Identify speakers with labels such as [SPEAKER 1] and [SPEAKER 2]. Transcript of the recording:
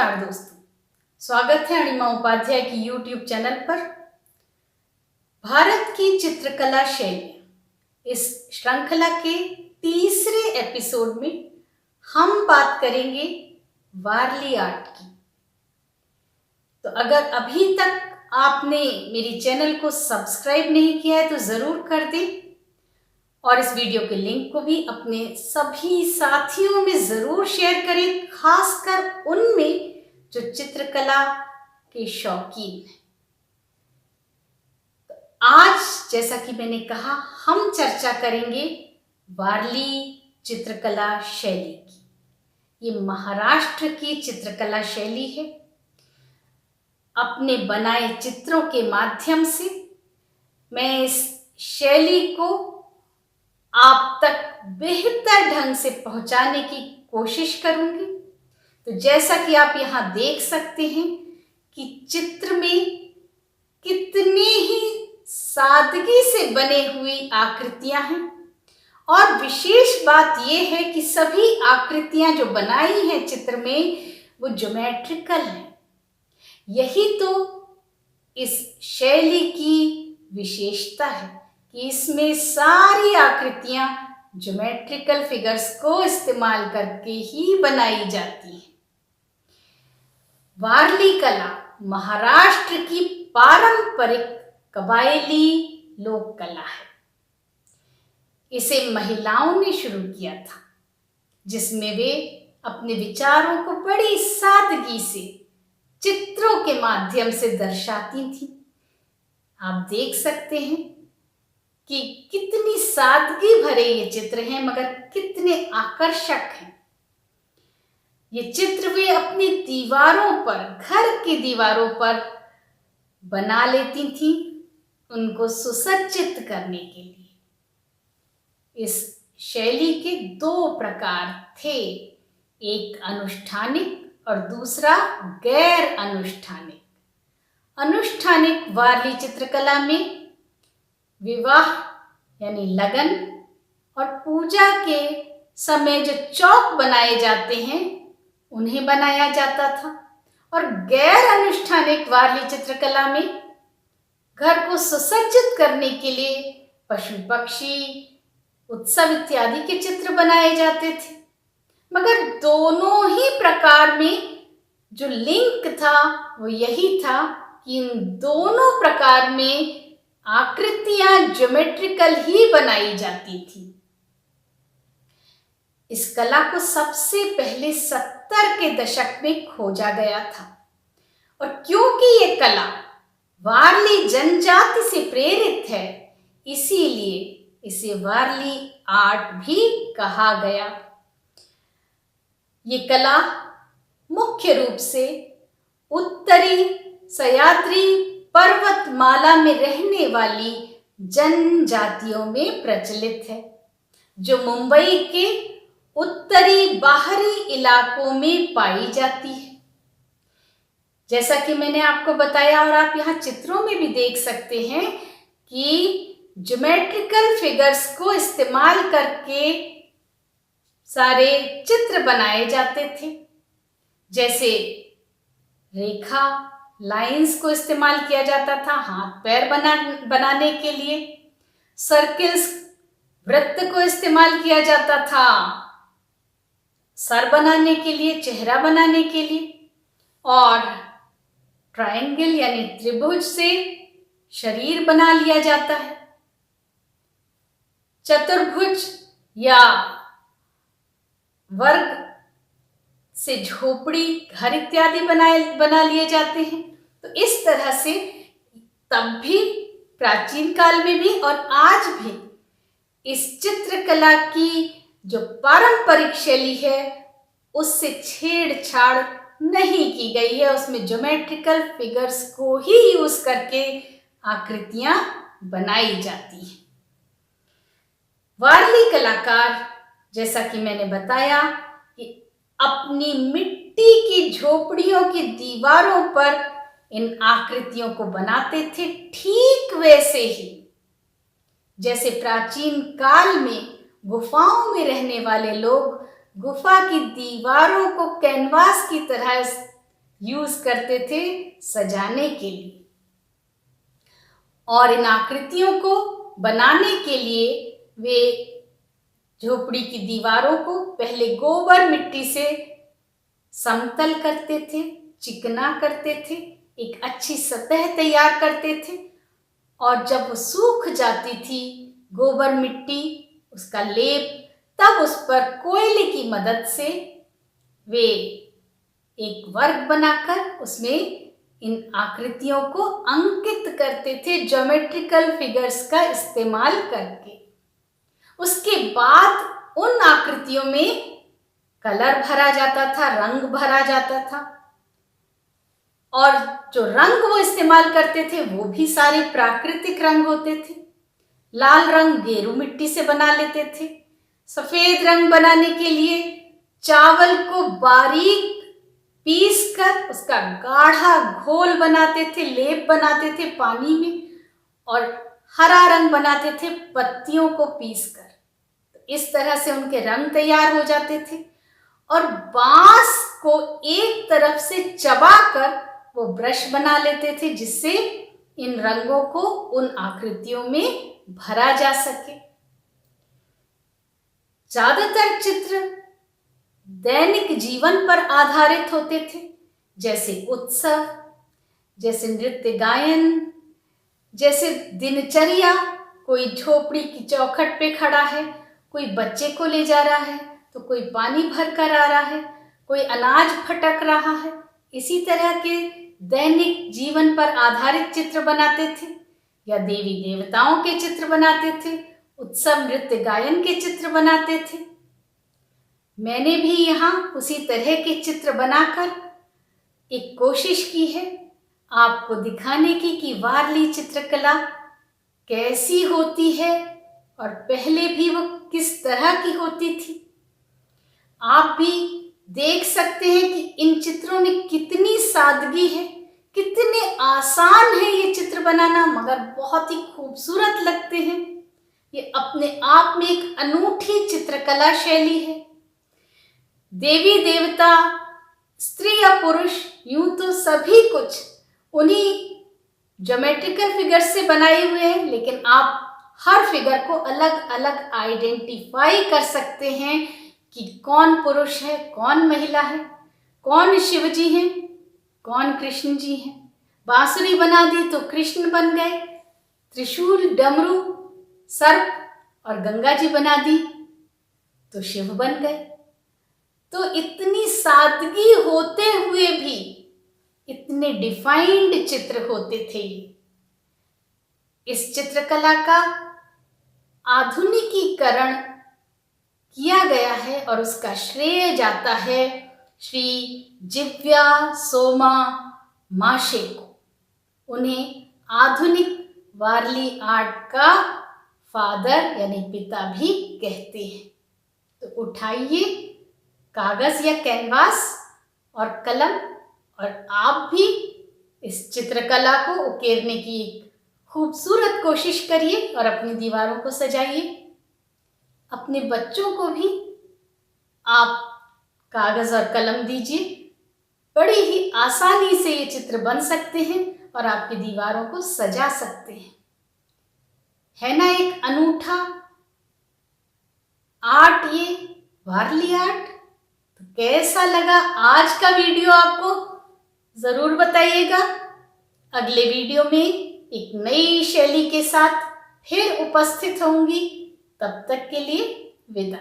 [SPEAKER 1] नमस्कार दोस्तों, स्वागत है अणिमा उपाध्याय की YouTube चैनल पर। भारत की चित्रकला शैली इस श्रृंखला के तीसरे एपिसोड में हम बात करेंगे वारली आर्ट की। तो अगर अभी तक आपने मेरी चैनल को सब्सक्राइब नहीं किया है तो ज़रूर कर दें और इस वीडियो के लिंक को भी अपने सभी साथियों में ज़रूर शेयर करें, खासकर उनमें जो चित्रकला के शौकीन हैं। तो आज जैसा कि मैंने कहा, हम चर्चा करेंगे वारली चित्रकला शैली की। ये महाराष्ट्र की चित्रकला शैली है। अपने बनाए चित्रों के माध्यम से मैं इस शैली को आप तक बेहतर ढंग से पहुंचाने की कोशिश करूंगी। तो जैसा कि आप यहाँ देख सकते हैं कि चित्र में कितनी ही सादगी से बने हुई आकृतियां हैं और विशेष बात यह है कि सभी आकृतियां जो बनाई हैं चित्र में वो ज्योमेट्रिकल हैं। यही तो इस शैली की विशेषता है कि इसमें सारी आकृतियां ज्योमेट्रिकल फिगर्स को इस्तेमाल करके ही बनाई जाती हैं। वारली कला महाराष्ट्र की पारंपरिक कबायली लोक कला है। इसे महिलाओं ने शुरू किया था, जिसमें वे अपने विचारों को बड़ी सादगी से चित्रों के माध्यम से दर्शाती थी। आप देख सकते हैं कि कितनी सादगी भरे ये चित्र हैं, मगर कितने आकर्षक हैं। ये चित्र वे अपनी दीवारों पर, घर की दीवारों पर बना लेती थी, उनको सुसज्जित करने के लिए। इस शैली के दो प्रकार थे, एक अनुष्ठानिक और दूसरा गैर अनुष्ठानिक। अनुष्ठानिक वारली चित्रकला में विवाह यानी लगन और पूजा के समय जो चौक बनाए जाते हैं उन्हें बनाया जाता था, और गैर अनुष्ठानिक वारली चित्रकला में घर को सुसज्जित करने के लिए पशु पक्षी, उत्सव इत्यादि के चित्र बनाए जाते थे। मगर दोनों ही प्रकार में जो लिंक था वो यही था कि इन दोनों प्रकार में आकृतियां ज्योमेट्रिकल ही बनाई जाती थी। इस कला को सबसे पहले 70 के दशक में खोजा गया था, और क्योंकि ये कला वारली जनजाति से प्रेरित है, इसीलिए इसे वारली आर्ट भी कहा गया। ये कला मुख्य रूप से उत्तरी सह्याद्री पर्वतमाला में रहने वाली जनजातियों में प्रचलित है, जो मुंबई के उत्तरी बाहरी इलाकों में पाई जाती है। जैसा कि मैंने आपको बताया और आप यहाँ चित्रों में भी देख सकते हैं कि ज्योमेट्रिकल फिगर्स को इस्तेमाल करके सारे चित्र बनाए जाते थे। जैसे रेखा, लाइंस को इस्तेमाल किया जाता था हाथ पैर बनाने के लिए। सर्किल्स, वृत्त को इस्तेमाल किया जाता था सर बनाने के लिए, चेहरा बनाने के लिए, और ट्रायंगल यानी त्रिभुज से शरीर बना लिया जाता है। चतुर्भुज या वर्ग से झोपड़ी, घर इत्यादि बना लिए जाते हैं। तो इस तरह से तब भी, प्राचीन काल में भी और आज भी इस चित्रकला की जो पारंपरिक शैली है उससे छेड़छाड़ नहीं की गई है। उसमें ज्योमेट्रिकल फिगर्स को ही यूज करके आकृतियां बनाई जाती हैं। वारली कलाकार, जैसा कि मैंने बताया, कि अपनी मिट्टी की झोपड़ियों की दीवारों पर इन आकृतियों को बनाते थे, ठीक वैसे ही जैसे प्राचीन काल में गुफाओं में रहने वाले लोग गुफा की दीवारों को कैनवास की तरह यूज करते थे सजाने के लिए। और इन आकृतियों को बनाने के लिए वे झोपड़ी की दीवारों को पहले गोबर मिट्टी से समतल करते थे, चिकना करते थे, एक अच्छी सतह तैयार करते थे। और जब वो सूख जाती थी गोबर मिट्टी, उसका लेप, तब उस पर कोयले की मदद से वे एक वर्ग बनाकर उसमें इन आकृतियों को अंकित करते थे, ज्योमेट्रिकल फिगर्स का इस्तेमाल करके। उसके बाद उन आकृतियों में कलर भरा जाता था, रंग भरा जाता था। और जो रंग वो इस्तेमाल करते थे वो भी सारे प्राकृतिक रंग होते थे। लाल रंग गेरू मिट्टी से बना लेते थे। सफेद रंग बनाने के लिए चावल को बारीक पीस कर उसका गाढ़ा घोल बनाते थे, लेप बनाते थे पानी में। और हरा रंग बनाते थे पत्तियों को पीस कर। तो इस तरह से उनके रंग तैयार हो जाते थे। और बांस को एक तरफ से चबाकर वो ब्रश बना लेते थे, जिससे इन रंगों को उन आकृतियों में भरा जा सके। ज्यादातर चित्र दैनिक जीवन पर आधारित होते थे, जैसे उत्सव, जैसे नृत्य गायन, जैसे दिनचर्या। कोई झोपड़ी की चौखट पे खड़ा है, कोई बच्चे को ले जा रहा है, तो कोई पानी भर कर आ रहा है, कोई अनाज फटक रहा है। इसी तरह के दैनिक जीवन पर आधारित चित्र बनाते थे, या देवी देवताओं के चित्र बनाते थे, उत्सव नृत्य गायन के चित्र बनाते थे। मैंने भी यहाँ उसी तरह के चित्र बनाकर एक कोशिश की है आपको दिखाने की कि वारली चित्रकला कैसी होती है और पहले भी वो किस तरह की होती थी। आप भी देख सकते हैं कि इन चित्रों में कितनी सादगी है, कितने आसान है ये चित्र बनाना, मगर बहुत ही खूबसूरत लगते हैं। ये अपने आप में एक अनूठी चित्रकला शैली है। देवी देवता, स्त्री या पुरुष, यूं तो सभी कुछ उन्हीं ज्योमेट्रिकल फिगर से बनाए हुए हैं, लेकिन आप हर फिगर को अलग अलग आइडेंटिफाई कर सकते हैं कि कौन पुरुष है, कौन महिला है, कौन शिव जी हैं, कौन कृष्ण जी हैं। बांसुरी बना दी तो कृष्ण बन गए, त्रिशूल, डमरू, सर्प और गंगा जी बना दी तो शिव बन गए। तो इतनी सादगी होते हुए भी इतने डिफाइंड चित्र होते थे ये। इस चित्रकला का आधुनिकीकरण किया गया है और उसका श्रेय जाता है श्री जिव्या सोमा माशे को। उन्हें आधुनिक वारली आर्ट का फादर यानी पिता भी कहते हैं। तो उठाइए कागज या कैनवास और कलम और आप भी इस चित्रकला को उकेरने की एक खूबसूरत कोशिश करिए और अपनी दीवारों को सजाइए। अपने बच्चों को भी आप कागज और कलम दीजिए, बड़ी ही आसानी से ये चित्र बन सकते हैं और आपकी दीवारों को सजा सकते हैं। है ना एक अनूठा आर्ट ये वारली आर्ट। तो कैसा लगा आज का वीडियो आपको जरूर बताइएगा। अगले वीडियो में एक नई शैली के साथ फिर उपस्थित होंगी। तब तक के लिए विदा।